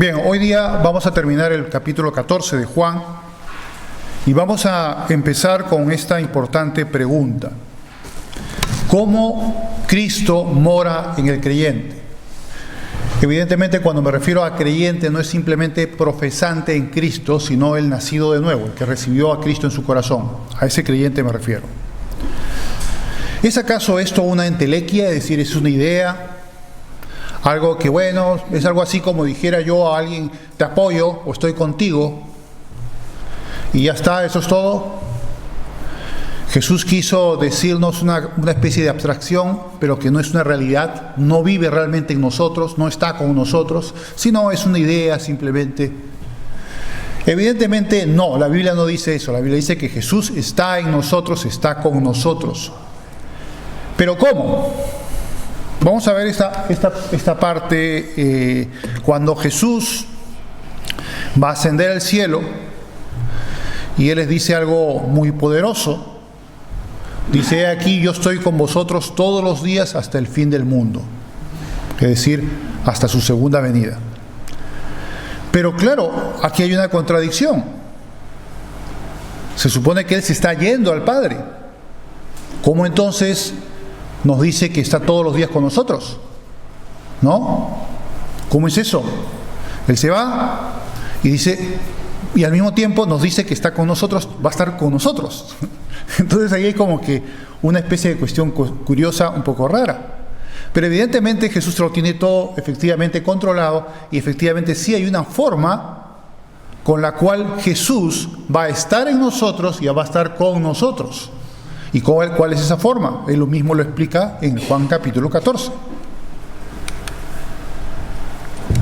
Bien, hoy día vamos a terminar el capítulo 14 de Juan y vamos a empezar con esta importante pregunta. ¿Cómo Cristo mora en el creyente? Evidentemente, cuando me refiero a creyente, no es simplemente profesante en Cristo, sino el nacido de nuevo, el que recibió a Cristo en su corazón. A ese creyente me refiero. ¿Es acaso esto una entelequia? Es decir, ¿es una idea? Algo que, bueno, es algo así como dijera yo a alguien, te apoyo o estoy contigo, y ya está, eso es todo. Jesús quiso decirnos una especie de abstracción, pero que no es una realidad, no vive realmente en nosotros, no está con nosotros, sino es una idea simplemente. Evidentemente no, la Biblia no dice eso, la Biblia dice que Jesús está en nosotros, está con nosotros. ¿Pero cómo? Vamos a ver esta parte, cuando Jesús va a ascender al cielo y Él les dice algo muy poderoso. Dice, aquí yo estoy con vosotros todos los días hasta el fin del mundo, es decir, hasta su segunda venida. Pero claro, aquí hay una contradicción. Se supone que Él se está yendo al Padre. ¿Cómo entonces nos dice que está todos los días con nosotros? ¿No? ¿Cómo es eso? Él se va y dice, y al mismo tiempo nos dice que está con nosotros, va a estar con nosotros. Entonces ahí hay como que una especie de cuestión curiosa, un poco rara. Pero evidentemente Jesús lo tiene todo efectivamente controlado, y efectivamente sí hay una forma con la cual Jesús va a estar en nosotros y va a estar con nosotros. ¿Y cuál es esa forma? Él mismo lo explica en Juan capítulo 14.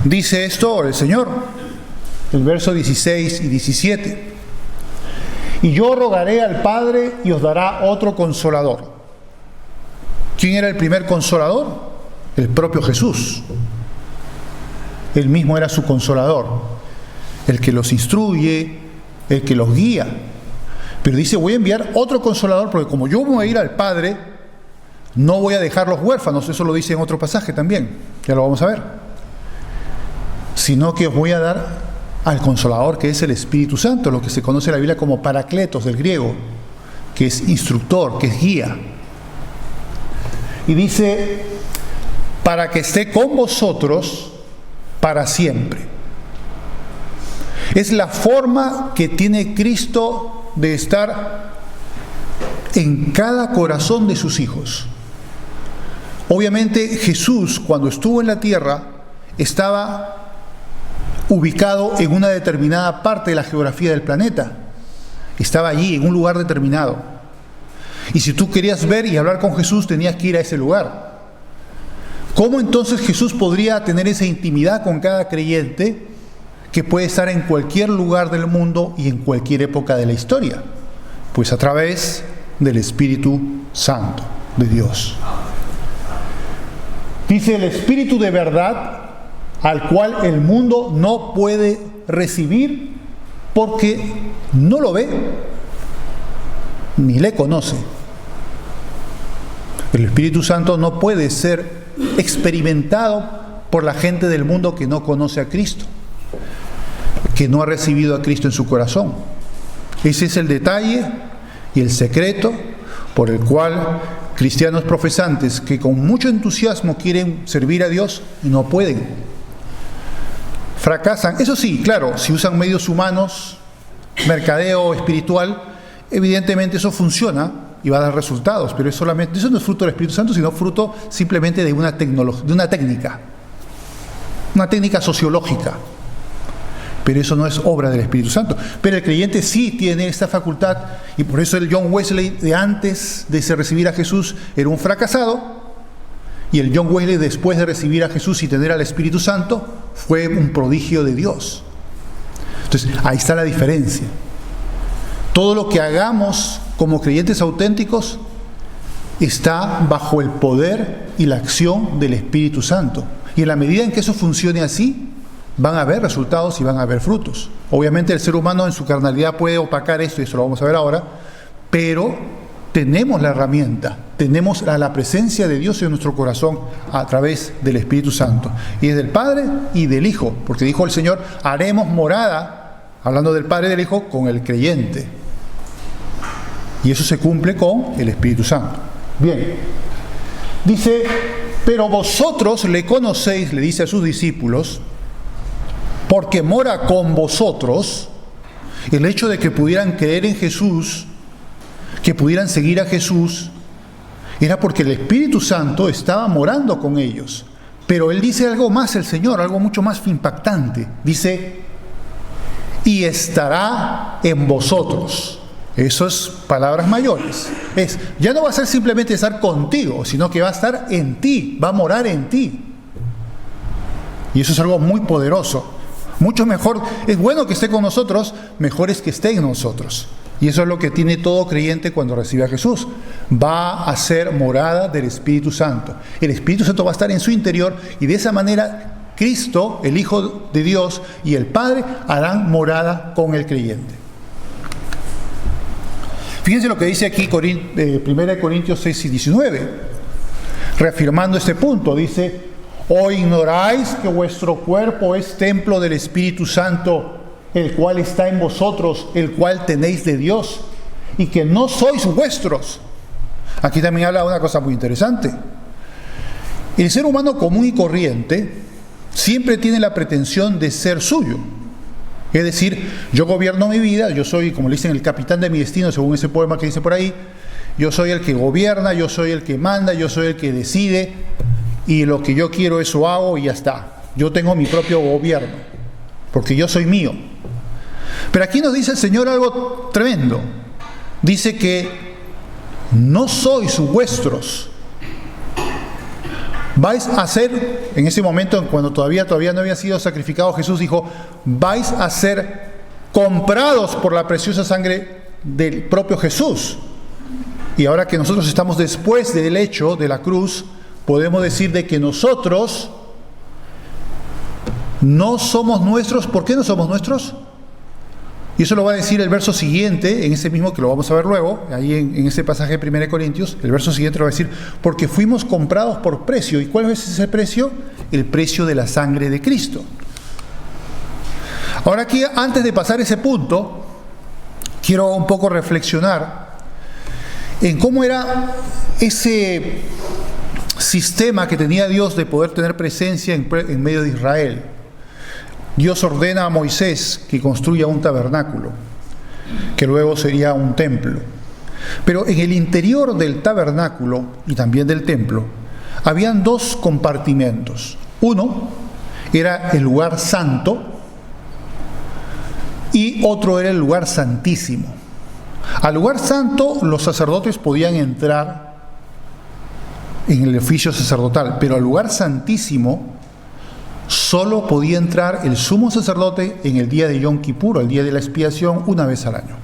Dice esto el Señor, el verso 16 y 17. Y yo rogaré al Padre y os dará otro consolador. ¿Quién era el primer consolador? El propio Jesús. Él mismo era su consolador, el que los instruye, el que los guía. Pero dice, voy a enviar otro consolador, porque como yo voy a ir al Padre, no voy a dejar los huérfanos. Eso lo dice en otro pasaje también, ya lo vamos a ver. Sino que os voy a dar al Consolador, que es el Espíritu Santo, lo que se conoce en la Biblia como Paracletos del griego, que es instructor, que es guía. Y dice, para que esté con vosotros para siempre. Es la forma que tiene Cristo de estar en cada corazón de sus hijos. Obviamente Jesús, cuando estuvo en la tierra, estaba ubicado en una determinada parte de la geografía del planeta. Estaba allí, en un lugar determinado. Y si tú querías ver y hablar con Jesús, tenías que ir a ese lugar. ¿Cómo entonces Jesús podría tener esa intimidad con cada creyente que puede estar en cualquier lugar del mundo y en cualquier época de la historia? Pues a través del Espíritu Santo de Dios. Dice, el Espíritu de verdad, al cual el mundo no puede recibir porque no lo ve ni le conoce. El Espíritu Santo no puede ser experimentado por la gente del mundo que no conoce a Cristo, que no ha recibido a Cristo en su corazón. Ese es el detalle y el secreto por el cual cristianos profesantes que con mucho entusiasmo quieren servir a Dios no pueden. Fracasan. Eso sí, claro, si usan medios humanos, mercadeo espiritual, evidentemente eso funciona y va a dar resultados, pero eso no es fruto del Espíritu Santo, sino fruto simplemente de una técnica sociológica. Pero eso no es obra del Espíritu Santo. Pero el creyente sí tiene esta facultad, y por eso el John Wesley, de antes de recibir a Jesús, era un fracasado, y el John Wesley, después de recibir a Jesús y tener al Espíritu Santo, fue un prodigio de Dios. Entonces, ahí está la diferencia. Todo lo que hagamos como creyentes auténticos está bajo el poder y la acción del Espíritu Santo. Y en la medida en que eso funcione así, van a haber resultados y van a haber frutos. Obviamente el ser humano en su carnalidad puede opacar esto, y eso lo vamos a ver ahora, pero tenemos la herramienta, tenemos la presencia de Dios en nuestro corazón a través del Espíritu Santo. Y es del Padre y del Hijo, porque dijo el Señor, haremos morada, hablando del Padre y del Hijo, con el creyente. Y eso se cumple con el Espíritu Santo. Bien, dice, pero vosotros le conocéis, le dice a sus discípulos, porque mora con vosotros. El hecho de que pudieran creer en Jesús, que pudieran seguir a Jesús, era porque el Espíritu Santo estaba morando con ellos. Pero Él dice algo más, el Señor, algo mucho más impactante. Dice, y estará en vosotros. Eso es palabras mayores. Ya no va a ser simplemente estar contigo, sino que va a estar en ti, va a morar en ti. Y eso es algo muy poderoso. Mucho mejor, es bueno que esté con nosotros, mejor es que esté en nosotros. Y eso es lo que tiene todo creyente cuando recibe a Jesús. Va a ser morada del Espíritu Santo. El Espíritu Santo va a estar en su interior y de esa manera Cristo, el Hijo de Dios y el Padre harán morada con el creyente. Fíjense lo que dice aquí 1 Corintios 6 y 19, reafirmando este punto. Dice, ¿o ignoráis que vuestro cuerpo es templo del Espíritu Santo, el cual está en vosotros, el cual tenéis de Dios, y que no sois vuestros? Aquí también habla de una cosa muy interesante. El ser humano común y corriente siempre tiene la pretensión de ser suyo. Es decir, yo gobierno mi vida, yo soy, como le dicen, el capitán de mi destino, según ese poema que dice por ahí. Yo soy el que gobierna, yo soy el que manda, yo soy el que decide. Y lo que yo quiero eso hago y ya está. Yo tengo mi propio gobierno, porque yo soy mío. Pero aquí nos dice el Señor algo tremendo. Dice que no sois vuestros. Vais a ser, en ese momento, cuando todavía no había sido sacrificado, Jesús dijo, vais a ser comprados por la preciosa sangre del propio Jesús. Y ahora que nosotros estamos después del hecho de la cruz, podemos decir de que nosotros no somos nuestros. ¿Por qué no somos nuestros? Y eso lo va a decir el verso siguiente, en ese mismo que lo vamos a ver luego, ahí en ese pasaje de 1 Corintios, el verso siguiente lo va a decir, porque fuimos comprados por precio. ¿Y cuál es ese precio? El precio de la sangre de Cristo. Ahora aquí, antes de pasar ese punto, quiero un poco reflexionar en cómo era ese sistema que tenía Dios de poder tener presencia en medio de Israel. Dios ordena a Moisés que construya un tabernáculo, que luego sería un templo. Pero en el interior del tabernáculo y también del templo, habían dos compartimentos. Uno era el lugar santo y otro era el lugar santísimo. Al lugar santo los sacerdotes podían entrar en el oficio sacerdotal, pero al lugar santísimo solo podía entrar el sumo sacerdote en el día de Yom Kippur, el día de la expiación, una vez al año.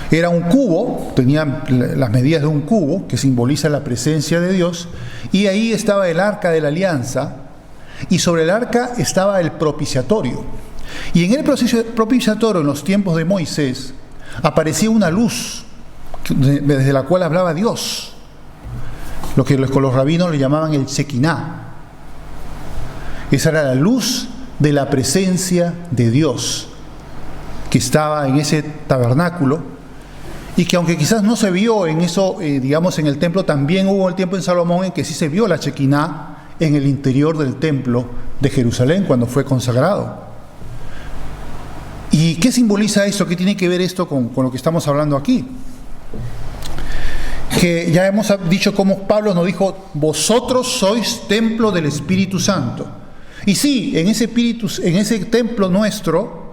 Era un cubo, tenía las medidas de un cubo, que simboliza la presencia de Dios, y ahí estaba el arca de la alianza, y sobre el arca estaba el propiciatorio. Y en el propiciatorio, en los tiempos de Moisés, aparecía una luz desde la cual hablaba Dios, lo que los rabinos le llamaban el Shekinah. Esa era la luz de la presencia de Dios que estaba en ese tabernáculo, y que aunque quizás no se vio en eso, digamos en el templo, también hubo el tiempo en Salomón en que sí se vio la Shekinah en el interior del templo de Jerusalén cuando fue consagrado. ¿Y qué simboliza esto? ¿Qué tiene que ver esto con lo que estamos hablando aquí? Que ya hemos dicho cómo Pablo nos dijo, vosotros sois templo del Espíritu Santo. Y sí, en ese templo nuestro,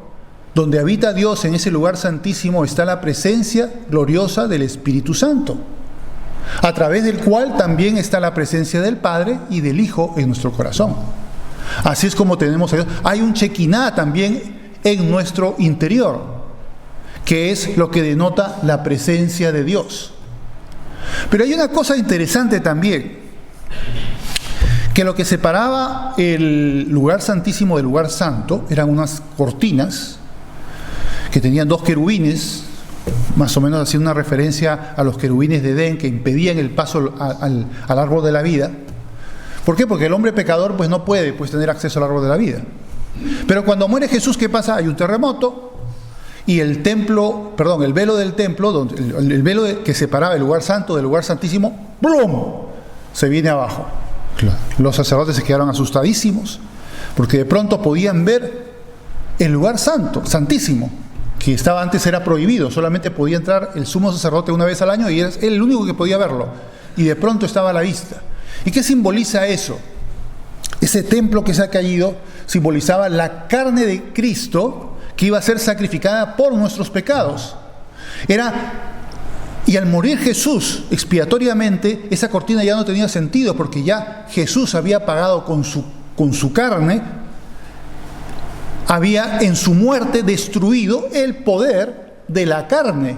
donde habita Dios, en ese lugar santísimo, está la presencia gloriosa del Espíritu Santo, a través del cual también está la presencia del Padre y del Hijo en nuestro corazón. Así es como tenemos a Dios. Hay un Shekinah también en nuestro interior, que es lo que denota la presencia de Dios. Pero hay una cosa interesante también, que lo que separaba el lugar santísimo del lugar santo eran unas cortinas que tenían dos querubines más o menos haciendo una referencia a los querubines de Edén que impedían el paso al árbol de la vida. ¿Por qué? Porque el hombre pecador pues no puede tener acceso al árbol de la vida. Pero cuando muere Jesús, ¿qué pasa? Hay un terremoto y el velo del templo, el velo que separaba el lugar santo del lugar santísimo, ¡plum!, se viene abajo. Claro. Los sacerdotes se quedaron asustadísimos porque de pronto podían ver el lugar santísimo, que antes era prohibido, solamente podía entrar el sumo sacerdote una vez al año y era él el único que podía verlo, y de pronto estaba a la vista. ¿Y qué simboliza eso? Ese templo que se ha caído simbolizaba la carne de Cristo que iba a ser sacrificada por nuestros pecados. Y al morir Jesús expiatoriamente, esa cortina ya no tenía sentido, porque ya Jesús había pagado con su carne, había en su muerte destruido el poder de la carne.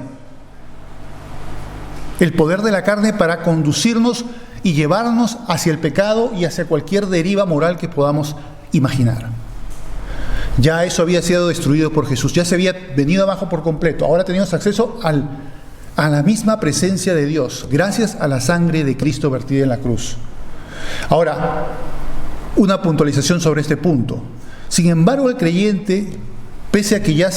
El poder de la carne para conducirnos y llevarnos hacia el pecado y hacia cualquier deriva moral que podamos imaginar. Ya eso había sido destruido por Jesús, ya se había venido abajo por completo. Ahora teníamos acceso a la misma presencia de Dios, gracias a la sangre de Cristo vertida en la cruz. Ahora, una puntualización sobre este punto. Sin embargo, el creyente, pese a que ya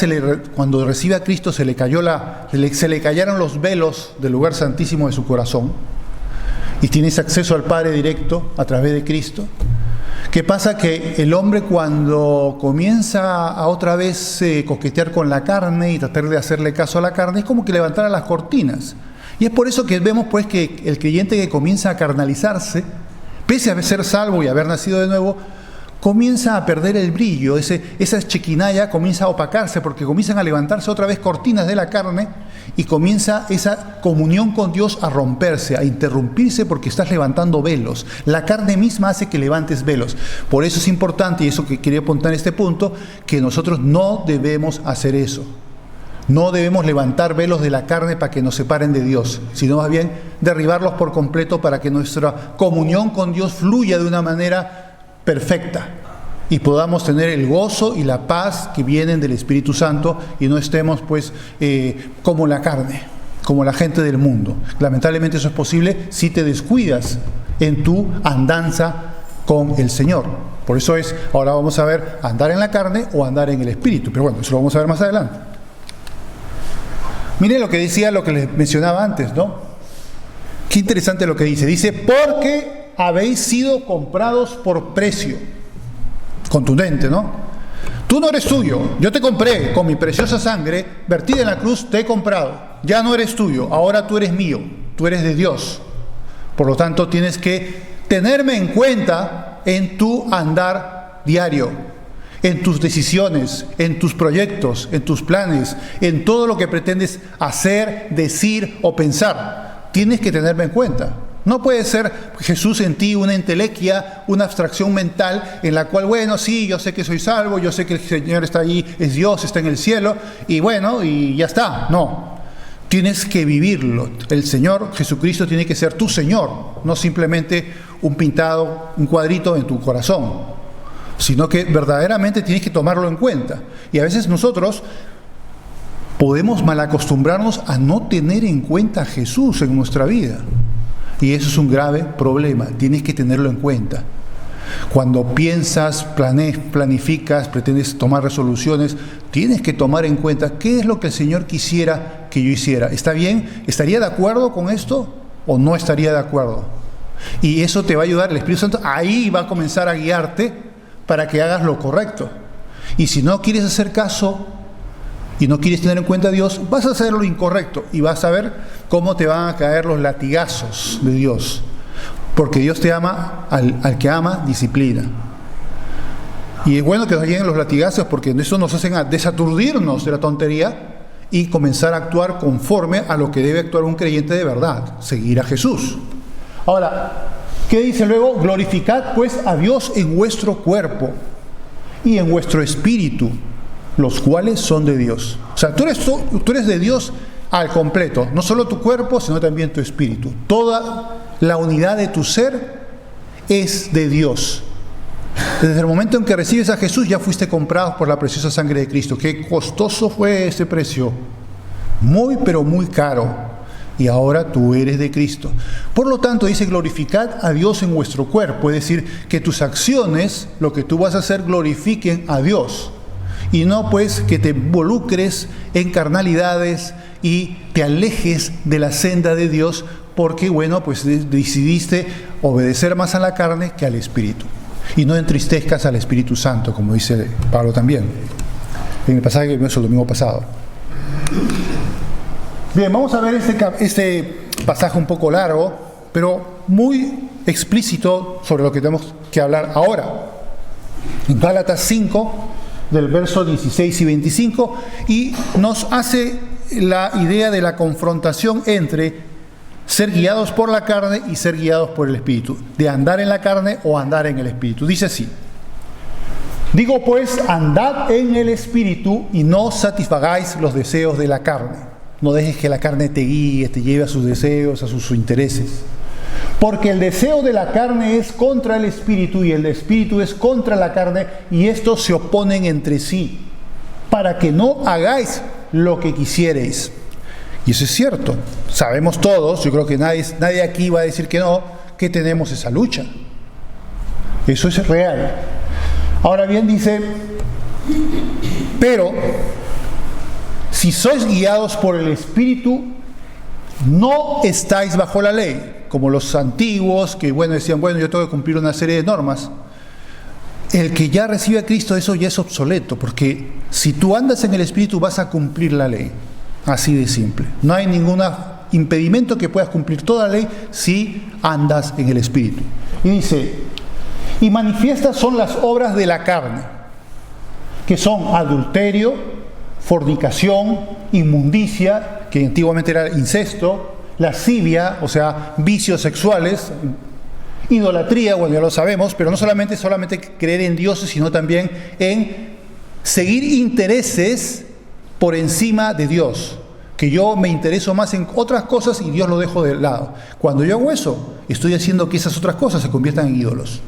cuando recibe a Cristo se le cayeron los velos del lugar santísimo de su corazón, y tienes acceso al Padre directo a través de Cristo, ¿qué pasa? Que el hombre, cuando comienza a otra vez coquetear con la carne y tratar de hacerle caso a la carne, es como que levantara las cortinas. Y es por eso que vemos pues que el creyente que comienza a carnalizarse, pese a ser salvo y haber nacido de nuevo, comienza a perder el brillo, esa chequinaya comienza a opacarse, porque comienzan a levantarse otra vez cortinas de la carne y comienza esa comunión con Dios a romperse, a interrumpirse, porque estás levantando velos. La carne misma hace que levantes velos. Por eso es importante, y eso que quería apuntar en este punto, que nosotros no debemos hacer eso. No debemos levantar velos de la carne para que nos separen de Dios, sino más bien derribarlos por completo para que nuestra comunión con Dios fluya de una manera perfecta y podamos tener el gozo y la paz que vienen del Espíritu Santo y no estemos pues como la carne, como la gente del mundo. Lamentablemente eso es posible si te descuidas en tu andanza con el Señor. Por eso ahora vamos a ver andar en la carne o andar en el Espíritu, pero bueno, eso lo vamos a ver más adelante. Miren lo que les mencionaba antes, ¿no? Qué interesante lo que dice. Dice, porque habéis sido comprados por precio. Contundente, ¿no? Tú no eres tuyo, yo te compré con mi preciosa sangre, vertida en la cruz, te he comprado. Ya no eres tuyo, ahora tú eres mío, tú eres de Dios. Por lo tanto, tienes que tenerme en cuenta en tu andar diario, en tus decisiones, en tus proyectos, en tus planes, en todo lo que pretendes hacer, decir o pensar. Tienes que tenerme en cuenta. No puede ser Jesús en ti una entelequia, una abstracción mental en la cual, bueno, sí, yo sé que soy salvo, yo sé que el Señor está allí, es Dios, está en el cielo, y bueno, y ya está. No, tienes que vivirlo. El Señor Jesucristo tiene que ser tu Señor, no simplemente un cuadrito en tu corazón, sino que verdaderamente tienes que tomarlo en cuenta. Y a veces nosotros podemos malacostumbrarnos a no tener en cuenta a Jesús en nuestra vida. Y eso es un grave problema, tienes que tenerlo en cuenta. Cuando piensas, planificas, pretendes tomar resoluciones, tienes que tomar en cuenta qué es lo que el Señor quisiera que yo hiciera. ¿Está bien? ¿Estaría de acuerdo con esto o no estaría de acuerdo? Y eso te va a ayudar, el Espíritu Santo ahí va a comenzar a guiarte para que hagas lo correcto. Y si no quieres hacer caso y no quieres tener en cuenta a Dios, vas a hacer lo incorrecto y vas a ver cómo te van a caer los latigazos de Dios. Porque Dios te ama, al que ama, disciplina. Y es bueno que nos lleguen los latigazos porque eso nos hacen desaturdirnos de la tontería y comenzar a actuar conforme a lo que debe actuar un creyente de verdad, seguir a Jesús. Ahora, ¿qué dice luego? Glorificad pues a Dios en vuestro cuerpo y en vuestro espíritu, los cuales son de Dios. O sea, tú eres de Dios al completo, no solo tu cuerpo, sino también tu espíritu. Toda la unidad de tu ser es de Dios. Desde el momento en que recibes a Jesús, ya fuiste comprados por la preciosa sangre de Cristo. Qué costoso fue ese precio. muy pero muy caro, y ahora tú eres de Cristo. Por lo tanto, dice, glorificad a Dios en vuestro cuerpo, es decir, que tus acciones, lo que tú vas a hacer, glorifiquen a Dios, y no pues que te involucres en carnalidades y te alejes de la senda de Dios, porque bueno, pues decidiste obedecer más a la carne que al Espíritu, y no entristezcas al Espíritu Santo, como dice Pablo también en el pasaje que vimos el domingo pasado. Bien, vamos a ver este pasaje un poco largo, pero muy explícito sobre lo que tenemos que hablar ahora. En Gálatas 5, del verso 16 y 25, y nos hace la idea de la confrontación entre ser guiados por la carne y ser guiados por el Espíritu, de andar en la carne o andar en el Espíritu. Dice así: digo pues, andad en el Espíritu y no satisfagáis los deseos de la carne. No dejes que la carne te guíe, te lleve a sus deseos, a sus intereses. Porque el deseo de la carne es contra el Espíritu y el Espíritu es contra la carne, y estos se oponen entre sí, para que no hagáis lo que quisiereis. Y eso es cierto. Sabemos todos, yo creo que nadie aquí va a decir que no, que tenemos esa lucha. Eso es real. Ahora bien, dice, pero si sois guiados por el Espíritu, no estáis bajo la ley, como los antiguos que decían, yo tengo que cumplir una serie de normas. El que ya recibe a Cristo, eso ya es obsoleto, porque si tú andas en el Espíritu vas a cumplir la ley, así de simple. No hay ningún impedimento que puedas cumplir toda la ley si andas en el Espíritu. Y dice, y manifiestas son las obras de la carne, que son adulterio, fornicación, inmundicia, que antiguamente era incesto, lascivia, o sea, vicios sexuales, idolatría, ya lo sabemos, pero no solamente creer en dioses, sino también en seguir intereses por encima de Dios, que yo me intereso más en otras cosas y Dios lo dejo de lado. Cuando yo hago eso, estoy haciendo que esas otras cosas se conviertan en ídolos.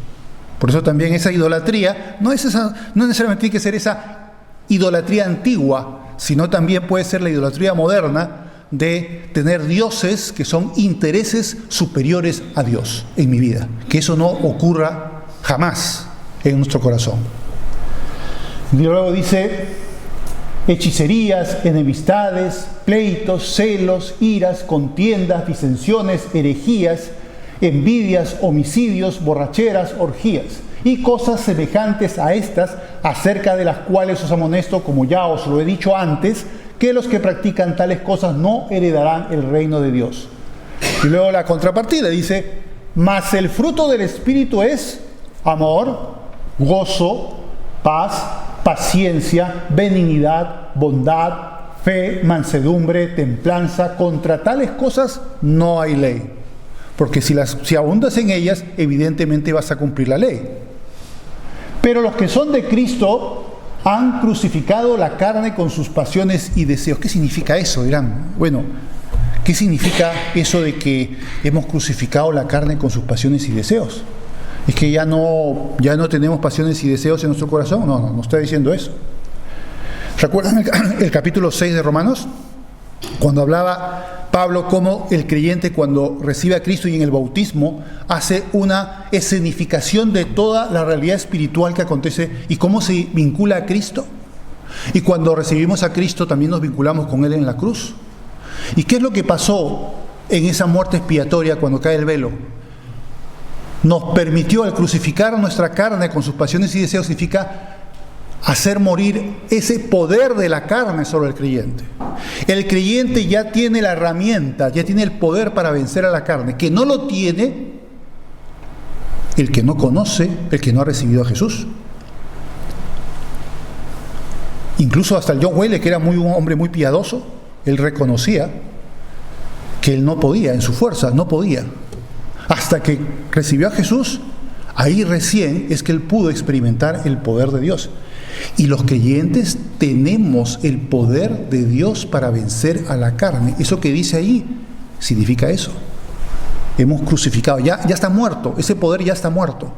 Por eso también esa idolatría no necesariamente tiene que ser esa idolatría antigua, sino también puede ser la idolatría moderna de tener dioses que son intereses superiores a Dios en mi vida. Que eso no ocurra jamás en nuestro corazón. Y luego dice, hechicerías, enemistades, pleitos, celos, iras, contiendas, disensiones, herejías, envidias, homicidios, borracheras, orgías y cosas semejantes a estas, acerca de las cuales os amonesto, como ya os lo he dicho antes, que los que practican tales cosas no heredarán el reino de Dios. Y luego la contrapartida dice, mas el fruto del Espíritu es amor, gozo, paz, paciencia, benignidad, bondad, fe, mansedumbre, templanza. Contra tales cosas no hay ley. Porque si abundas en ellas, evidentemente vas a cumplir la ley. Pero los que son de Cristo han crucificado la carne con sus pasiones y deseos. ¿Qué significa eso? Dirán, ¿qué significa eso de que hemos crucificado la carne con sus pasiones y deseos? ¿Es que ya no tenemos pasiones y deseos en nuestro corazón? No está diciendo eso. ¿Recuerdan el capítulo 6 de Romanos? Cuando hablaba Pablo cómo el creyente, cuando recibe a Cristo y en el bautismo, hace una escenificación de toda la realidad espiritual que acontece y cómo se vincula a Cristo. Y cuando recibimos a Cristo también nos vinculamos con Él en la cruz. ¿Y qué es lo que pasó en esa muerte expiatoria cuando cae el velo? Nos permitió, al crucificar nuestra carne con sus pasiones y deseos, significa hacer morir ese poder de la carne sobre el creyente. El creyente ya tiene la herramienta, ya tiene el poder para vencer a la carne, que no lo tiene el que no conoce, el que no ha recibido a Jesús. Incluso hasta el John Wesley, que era un hombre muy piadoso, él reconocía que él no podía, en su fuerza, no podía. Hasta que recibió a Jesús, ahí recién es que él pudo experimentar el poder de Dios. Y los creyentes tenemos el poder de Dios para vencer a la carne. Eso que dice ahí significa eso. Hemos crucificado, ya está muerto, ese poder ya está muerto.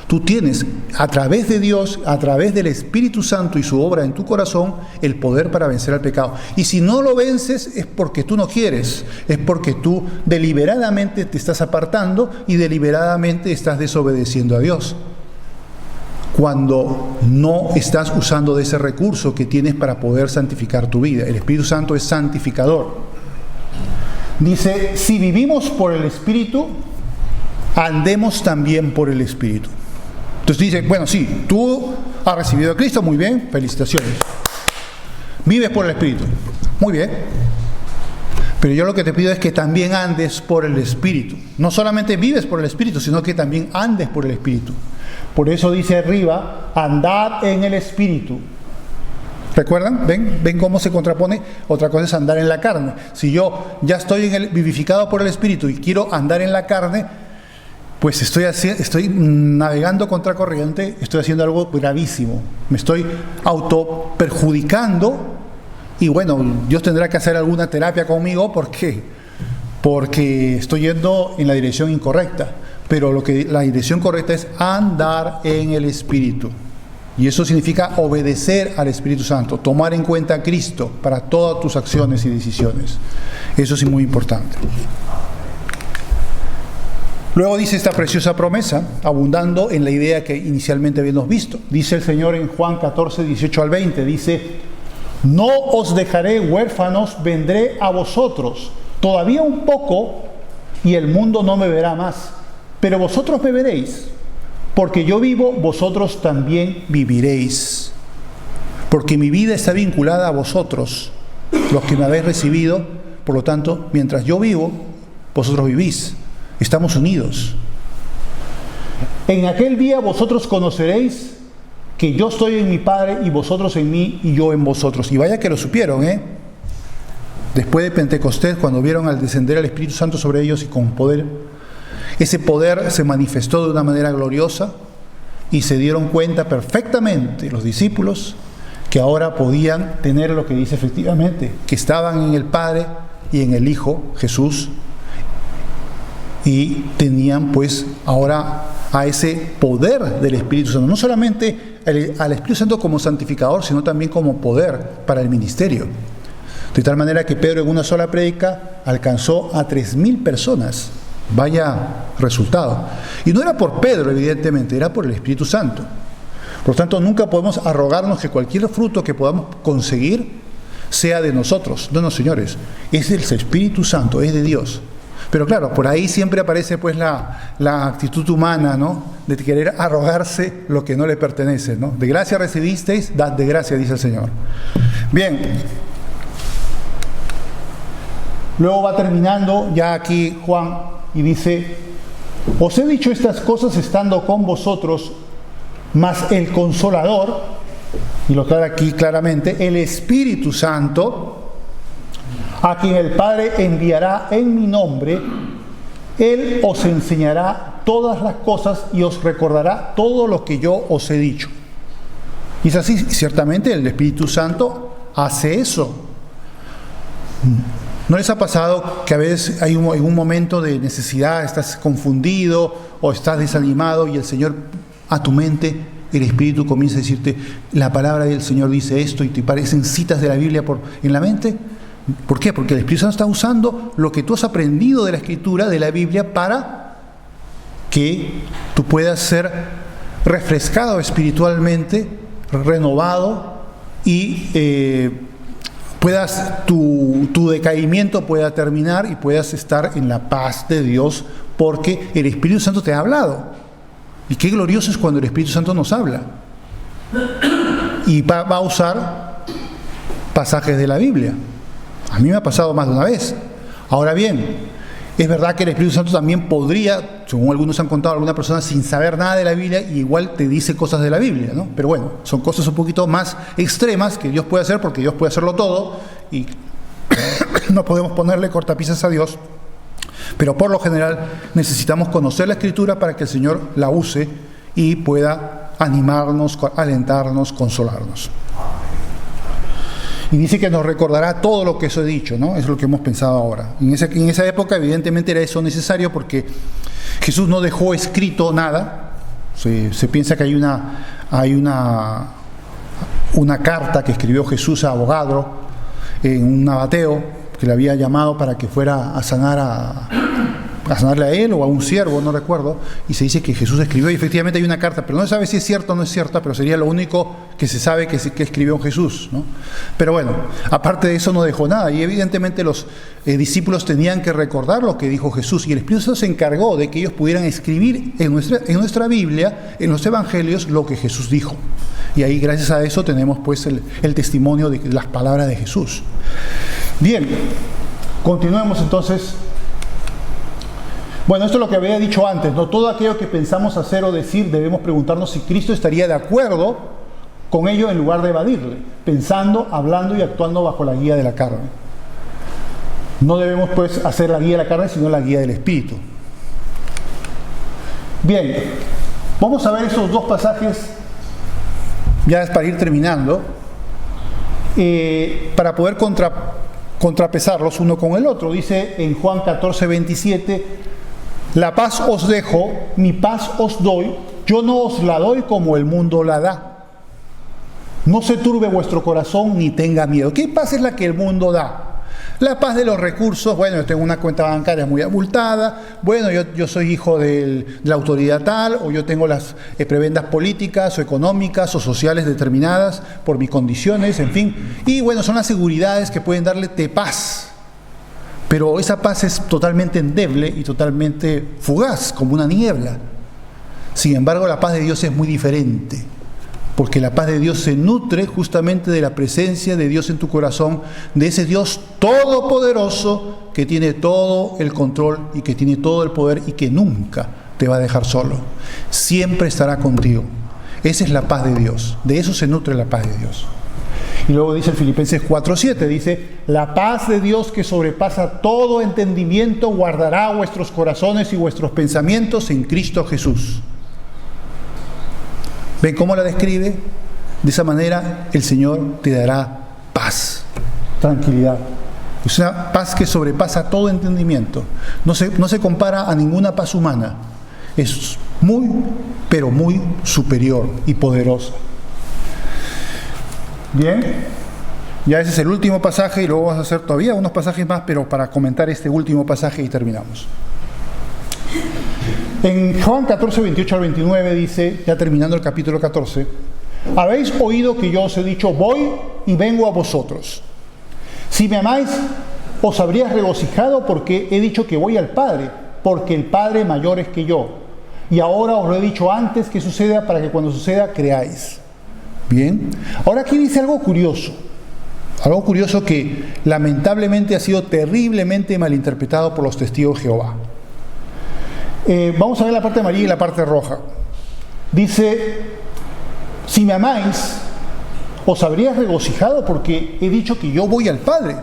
Tú tienes, a través de Dios, a través del Espíritu Santo y su obra en tu corazón, el poder para vencer al pecado. Y si no lo vences es porque tú no quieres, es porque tú deliberadamente te estás apartando y deliberadamente estás desobedeciendo a Dios. Cuando no estás usando de ese recurso que tienes para poder santificar tu vida. El Espíritu Santo es santificador. Dice, si vivimos por el Espíritu, andemos también por el Espíritu. Entonces dice, bueno, sí, tú has recibido a Cristo, muy bien, felicitaciones. Vives por el Espíritu, muy bien. Pero yo lo que te pido es que también andes por el Espíritu. No solamente vives por el Espíritu, sino que también andes por el Espíritu. Por eso dice arriba, andad en el Espíritu. ¿Recuerdan? ¿Ven cómo se contrapone? Otra cosa es andar en la carne. Si yo ya estoy vivificado por el Espíritu y quiero andar en la carne, pues estoy navegando contra corriente, estoy haciendo algo gravísimo. Me estoy autoperjudicando y bueno, Dios tendrá que hacer alguna terapia conmigo. ¿Por qué? Porque estoy yendo en la dirección incorrecta. Pero la dirección correcta es andar en el Espíritu. Y eso significa obedecer al Espíritu Santo, tomar en cuenta a Cristo para todas tus acciones y decisiones. Eso es muy importante. Luego dice esta preciosa promesa, abundando en la idea que inicialmente habíamos visto. Dice el Señor en Juan 14, 18 al 20, dice, no os dejaré huérfanos, vendré a vosotros. Todavía un poco y el mundo no me verá más, pero vosotros me veréis. Porque yo vivo, vosotros también viviréis. Porque mi vida está vinculada a vosotros, los que me habéis recibido. Por lo tanto, mientras yo vivo, vosotros vivís. Estamos unidos. En aquel día vosotros conoceréis que yo estoy en mi Padre y vosotros en mí y yo en vosotros. Y vaya que lo supieron, Después de Pentecostés, cuando vieron al descender el Espíritu Santo sobre ellos y con poder, ese poder se manifestó de una manera gloriosa y se dieron cuenta perfectamente los discípulos que ahora podían tener lo que dice efectivamente, que estaban en el Padre y en el Hijo, Jesús, y tenían pues ahora a ese poder del Espíritu Santo, no solamente al Espíritu Santo como santificador, sino también como poder para el ministerio. De tal manera que Pedro en una sola prédica alcanzó a 3,000 personas. Vaya resultado. Y no era por Pedro, evidentemente, era por el Espíritu Santo. Por lo tanto, nunca podemos arrogarnos que cualquier fruto que podamos conseguir sea de nosotros. No, señores, es del Espíritu Santo, es de Dios. Pero claro, por ahí siempre aparece pues la actitud humana, ¿no? De querer arrogarse lo que no le pertenece, ¿no? De gracia recibisteis, dad de gracia, dice el Señor. Bien. Luego va terminando ya aquí Juan y dice, os he dicho estas cosas estando con vosotros, mas el Consolador, y lo aclara aquí claramente, el Espíritu Santo, a quien el Padre enviará en mi nombre, Él os enseñará todas las cosas y os recordará todo lo que yo os he dicho. Y es así, ciertamente el Espíritu Santo hace eso. ¿No les ha pasado que a veces hay un momento de necesidad, estás confundido o estás desanimado y el Señor a tu mente, el Espíritu comienza a decirte, la palabra del Señor dice esto y te parecen citas de la Biblia en la mente? ¿Por qué? Porque el Espíritu Santo está usando lo que tú has aprendido de la Escritura, de la Biblia, para que tú puedas ser refrescado espiritualmente, renovado y tu decaimiento pueda terminar y puedas estar en la paz de Dios porque el Espíritu Santo te ha hablado. Y qué glorioso es cuando el Espíritu Santo nos habla. Y va a usar pasajes de la Biblia. A mí me ha pasado más de una vez. Ahora bien, es verdad que el Espíritu Santo también podría, según algunos han contado, alguna persona sin saber nada de la Biblia y igual te dice cosas de la Biblia, ¿no? Pero bueno, son cosas un poquito más extremas que Dios puede hacer porque Dios puede hacerlo todo y no podemos ponerle cortapisas a Dios. Pero por lo general necesitamos conocer la Escritura para que el Señor la use y pueda animarnos, alentarnos, consolarnos. Y dice que nos recordará todo lo que eso he dicho, ¿no? Eso es lo que hemos pensado ahora. En esa época, evidentemente, era eso necesario porque Jesús no dejó escrito nada, Se piensa que hay una carta que escribió Jesús a Abogado en un abateo que le había llamado para que fuera a sanarle a él o a un siervo, no recuerdo, y se dice que Jesús escribió, y efectivamente hay una carta, pero no se sabe si es cierta o no es cierta, pero sería lo único que se sabe que escribió Jesús, ¿no? Pero bueno, aparte de eso no dejó nada, y evidentemente los discípulos tenían que recordar lo que dijo Jesús, y el Espíritu Santo se encargó de que ellos pudieran escribir en nuestra Biblia, en los evangelios, lo que Jesús dijo. Y ahí gracias a eso tenemos pues el testimonio de las palabras de Jesús. Bien, continuemos entonces. Bueno, esto es lo que había dicho antes, ¿no? Todo aquello que pensamos hacer o decir, debemos preguntarnos si Cristo estaría de acuerdo con ello en lugar de evadirle, pensando, hablando y actuando bajo la guía de la carne. No debemos pues hacer la guía de la carne, sino la guía del Espíritu. Bien, vamos a ver esos dos pasajes, ya es para ir terminando, para poder contrapesarlos uno con el otro. Dice en Juan 14:27, la paz os dejo, mi paz os doy, yo no os la doy como el mundo la da. No se turbe vuestro corazón ni tenga miedo. ¿Qué paz es la que el mundo da? La paz de los recursos. Bueno, yo tengo una cuenta bancaria muy abultada. Bueno, yo soy hijo de la autoridad tal, o yo tengo las prebendas políticas o económicas o sociales determinadas por mis condiciones, en fin. Y bueno, son las seguridades que pueden darle paz. Pero esa paz es totalmente endeble y totalmente fugaz, como una niebla. Sin embargo, la paz de Dios es muy diferente, porque la paz de Dios se nutre justamente de la presencia de Dios en tu corazón, de ese Dios todopoderoso que tiene todo el control y que tiene todo el poder y que nunca te va a dejar solo. Siempre estará contigo. Esa es la paz de Dios. De eso se nutre la paz de Dios. Y luego dice en Filipenses 4:7, dice, la paz de Dios que sobrepasa todo entendimiento guardará vuestros corazones y vuestros pensamientos en Cristo Jesús. ¿Ven cómo la describe? De esa manera el Señor te dará paz, tranquilidad. Es una paz que sobrepasa todo entendimiento. No se compara a ninguna paz humana. Es muy, pero muy superior y poderosa. Bien, ya ese es el último pasaje y luego vamos a hacer todavía unos pasajes más, pero para comentar este último pasaje y terminamos. En Juan 14, 28 al 29 dice, ya terminando el capítulo 14, habéis oído que yo os he dicho, voy y vengo a vosotros. Si me amáis, os habríais regocijado porque he dicho que voy al Padre, porque el Padre mayor es que yo. Y ahora os lo he dicho antes que suceda para que cuando suceda creáis. Bien, ahora aquí dice algo curioso que lamentablemente ha sido terriblemente malinterpretado por los testigos de Jehová. Vamos a ver la parte amarilla y la parte roja. Dice, si me amáis, os habríais regocijado porque he dicho que yo voy al Padre.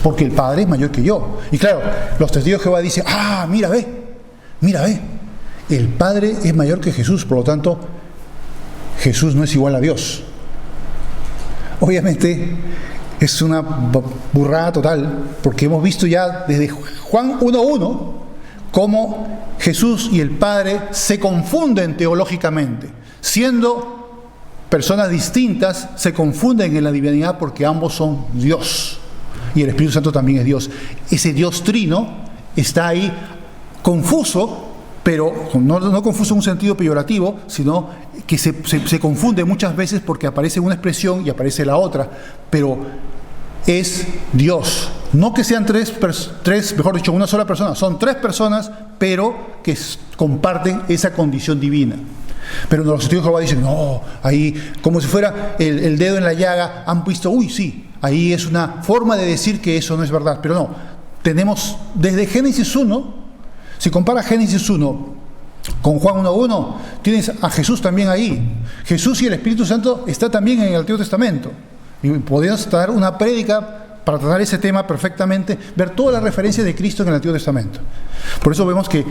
Porque el Padre es mayor que yo. Y claro, los testigos de Jehová dicen, mira ve, el Padre es mayor que Jesús, por lo tanto, Jesús no es igual a Dios. Obviamente es una burrada total, porque hemos visto ya desde Juan 1:1 cómo Jesús y el Padre se confunden teológicamente. Siendo personas distintas, se confunden en la divinidad porque ambos son Dios. Y el Espíritu Santo también es Dios. Ese Dios trino está ahí confuso, pero no confuso en un sentido peyorativo, sino que se confunde muchas veces porque aparece una expresión y aparece la otra, pero es Dios. No que sean tres, mejor dicho, una sola persona, son tres personas, pero que comparten esa condición divina. Pero los testigos de Jehová dicen, no, ahí, como si fuera el dedo en la llaga, han visto, sí, ahí es una forma de decir que eso no es verdad, pero no, tenemos desde Génesis 1, si compara Génesis 1 con Juan 1:1, tienes a Jesús también ahí. Jesús y el Espíritu Santo está también en el Antiguo Testamento. Y podemos dar una prédica para tratar ese tema perfectamente, ver todas las referencias de Cristo en el Antiguo Testamento. Por eso vemos que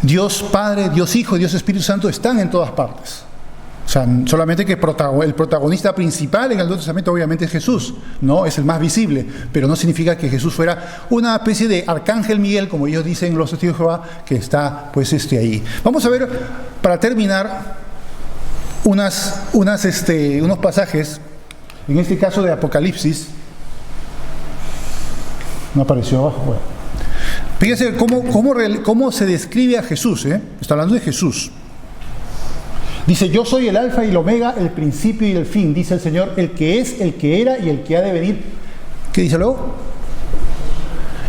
Dios Padre, Dios Hijo y Dios Espíritu Santo están en todas partes. sea, solamente que el protagonista principal en el Nuevo Testamento obviamente es Jesús, ¿no? Es el más visible, pero no significa que Jesús fuera una especie de arcángel Miguel, como ellos dicen los testigos de Jehová, que está pues ahí. Vamos a ver, para terminar, unos pasajes, en este caso de Apocalipsis. No apareció abajo. Bueno. Fíjense cómo se describe a Jesús, ¿eh? Está hablando de Jesús. Dice: yo soy el alfa y el omega, el principio y el fin, dice el Señor, el que es, el que era y el que ha de venir. ¿Qué dice luego?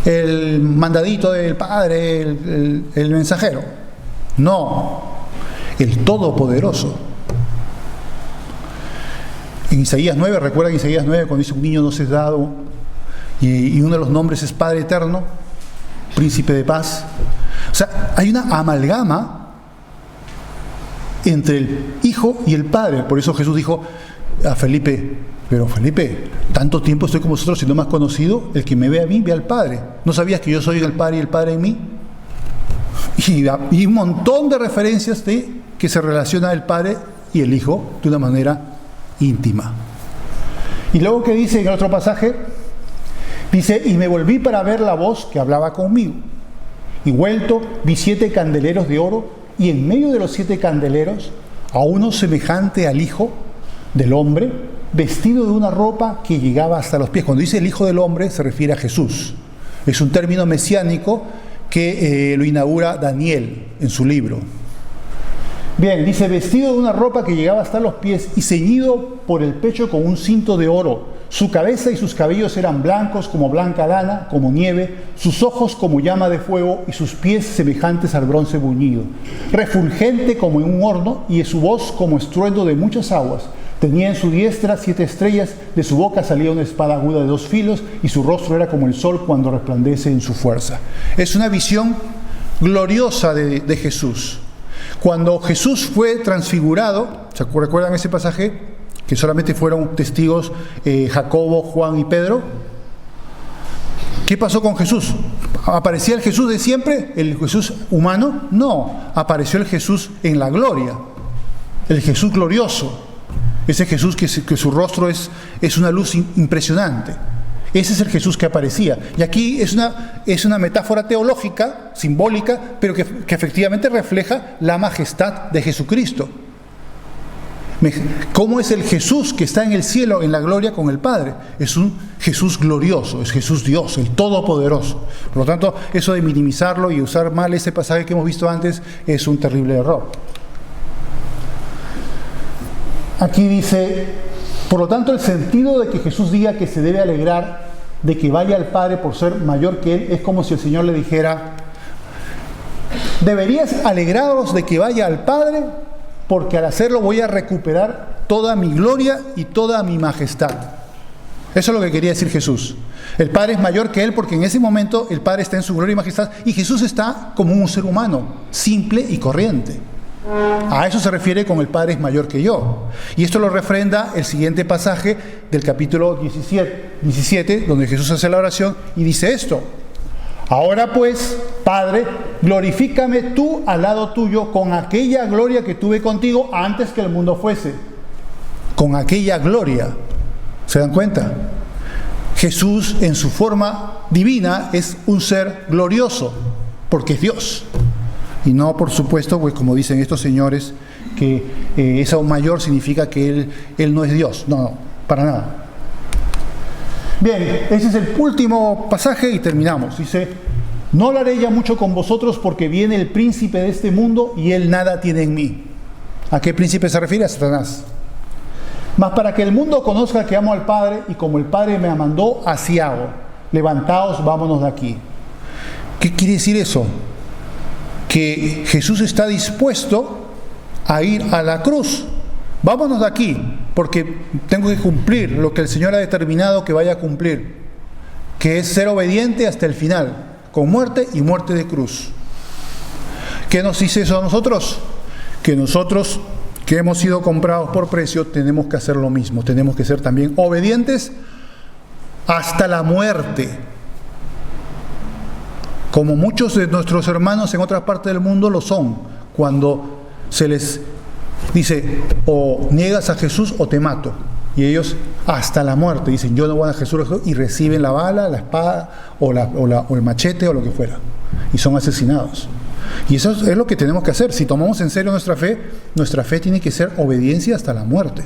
El mandadito del Padre, el mensajero. No, el Todopoderoso. En Isaías 9, recuerdan Isaías 9 cuando dice: un niño nos es dado, y uno de los nombres es Padre Eterno, Príncipe de Paz. O sea, hay una amalgama entre el Hijo y el Padre. Por eso Jesús dijo a Felipe: pero Felipe, tanto tiempo estoy con vosotros y no me has conocido, el que me ve a mí, ve al Padre. ¿No sabías que yo soy el Padre y el Padre en mí? Y un montón de referencias que se relaciona el Padre y el Hijo de una manera íntima. Y luego que dice en el otro pasaje, dice: y me volví para ver la voz que hablaba conmigo, y vuelto vi 7 candeleros de oro, y en medio de los 7 candeleros a uno semejante al Hijo del Hombre, vestido de una ropa que llegaba hasta los pies. Cuando dice el Hijo del Hombre se refiere a Jesús. Es un término mesiánico que lo inaugura Daniel en su libro. Bien, dice: vestido de una ropa que llegaba hasta los pies y ceñido por el pecho con un cinto de oro. Su cabeza y sus cabellos eran blancos como blanca lana, como nieve, sus ojos como llama de fuego y sus pies semejantes al bronce bruñido. Refulgente como en un horno y su voz como estruendo de muchas aguas. Tenía en su diestra 7 estrellas, de su boca salía una espada aguda de 2 filos y su rostro era como el sol cuando resplandece en su fuerza. Es una visión gloriosa de Jesús. Cuando Jesús fue transfigurado, ¿se recuerdan ese pasaje? Que solamente fueron testigos Jacobo, Juan y Pedro. ¿Qué pasó con Jesús? ¿Aparecía el Jesús de siempre? ¿El Jesús humano? No, apareció el Jesús en la gloria, el Jesús glorioso, ese Jesús que su rostro es una luz impresionante. Ese es el Jesús que aparecía. Y aquí es una metáfora teológica, simbólica, pero que efectivamente refleja la majestad de Jesucristo. ¿Cómo es el Jesús que está en el cielo, en la gloria con el Padre? Es un Jesús glorioso, es Jesús Dios, el Todopoderoso. Por lo tanto, eso de minimizarlo y usar mal ese pasaje que hemos visto antes es un terrible error. Aquí dice: por lo tanto, el sentido de que Jesús diga que se debe alegrar de que vaya al Padre por ser mayor que Él es como si el Señor le dijera: deberías alegraros de que vaya al Padre, porque al hacerlo voy a recuperar toda mi gloria y toda mi majestad. Eso es lo que quería decir Jesús. El Padre es mayor que Él porque en ese momento el Padre está en su gloria y majestad y Jesús está como un ser humano, simple y corriente. A eso se refiere con el Padre es mayor que yo. Y esto lo refrenda el siguiente pasaje del capítulo 17, donde Jesús hace la oración y dice esto: ahora pues, Padre, glorifícame tú al lado tuyo con aquella gloria que tuve contigo antes que el mundo fuese. Con aquella gloria. ¿Se dan cuenta? Jesús en su forma divina es un ser glorioso, porque es Dios. Y no, por supuesto, pues como dicen estos señores, que es aún mayor significa que Él no es Dios. No, para nada. Bien, ese es el último pasaje y terminamos. Dice: no hablaré ya mucho con vosotros porque viene el príncipe de este mundo y él nada tiene en mí. ¿A qué príncipe se refiere? A Satanás. Mas para que el mundo conozca que amo al Padre y como el Padre me mandó, así hago. Levantaos, vámonos de aquí. ¿Qué quiere decir eso? Que Jesús está dispuesto a ir a la cruz. Vámonos de aquí, porque tengo que cumplir lo que el Señor ha determinado que vaya a cumplir, que es ser obediente hasta el final, con muerte y muerte de cruz. ¿Qué nos dice eso a nosotros? Que nosotros, que hemos sido comprados por precio, tenemos que hacer lo mismo, tenemos que ser también obedientes hasta la muerte. Como muchos de nuestros hermanos en otras partes del mundo lo son, cuando se les Dice, o niegas a Jesús o te mato. Y ellos hasta la muerte dicen, yo no voy a Jesús, y reciben la bala, la espada o el machete o lo que fuera. Y son asesinados. Y eso es lo que tenemos que hacer. Si tomamos en serio nuestra fe tiene que ser obediencia hasta la muerte.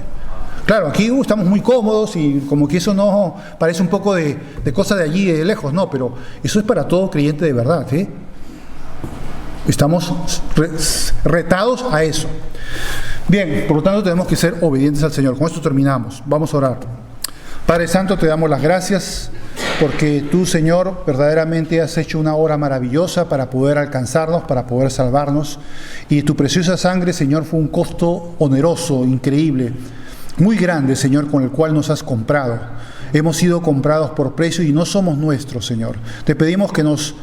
Claro, aquí estamos muy cómodos y como que eso no parece un poco de cosa de allí, de lejos, no, pero eso es para todo creyente de verdad, ¿eh? Estamos retados a eso. Bien, por lo tanto tenemos que ser obedientes al Señor. Con esto terminamos. Vamos a orar. Padre Santo, te damos las gracias porque tú, Señor, verdaderamente has hecho una obra maravillosa para poder alcanzarnos, para poder salvarnos. Y tu preciosa sangre, Señor, fue un costo oneroso, increíble, muy grande, Señor, con el cual nos has comprado. Hemos sido comprados por precio y no somos nuestros, Señor. Te pedimos que nos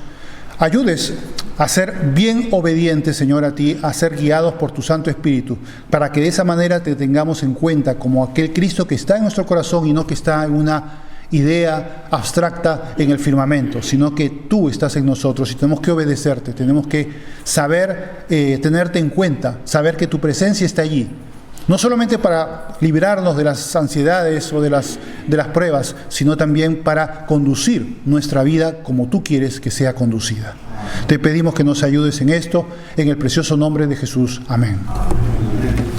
ayudes a ser bien obedientes, Señor, a ti, a ser guiados por tu Santo Espíritu, para que de esa manera te tengamos en cuenta como aquel Cristo que está en nuestro corazón y no que está en una idea abstracta en el firmamento, sino que tú estás en nosotros y tenemos que obedecerte, tenemos que saber tenerte en cuenta, saber que tu presencia está allí. No solamente para librarnos de las ansiedades o de las pruebas, sino también para conducir nuestra vida como tú quieres que sea conducida. Te pedimos que nos ayudes en esto, en el precioso nombre de Jesús. Amén.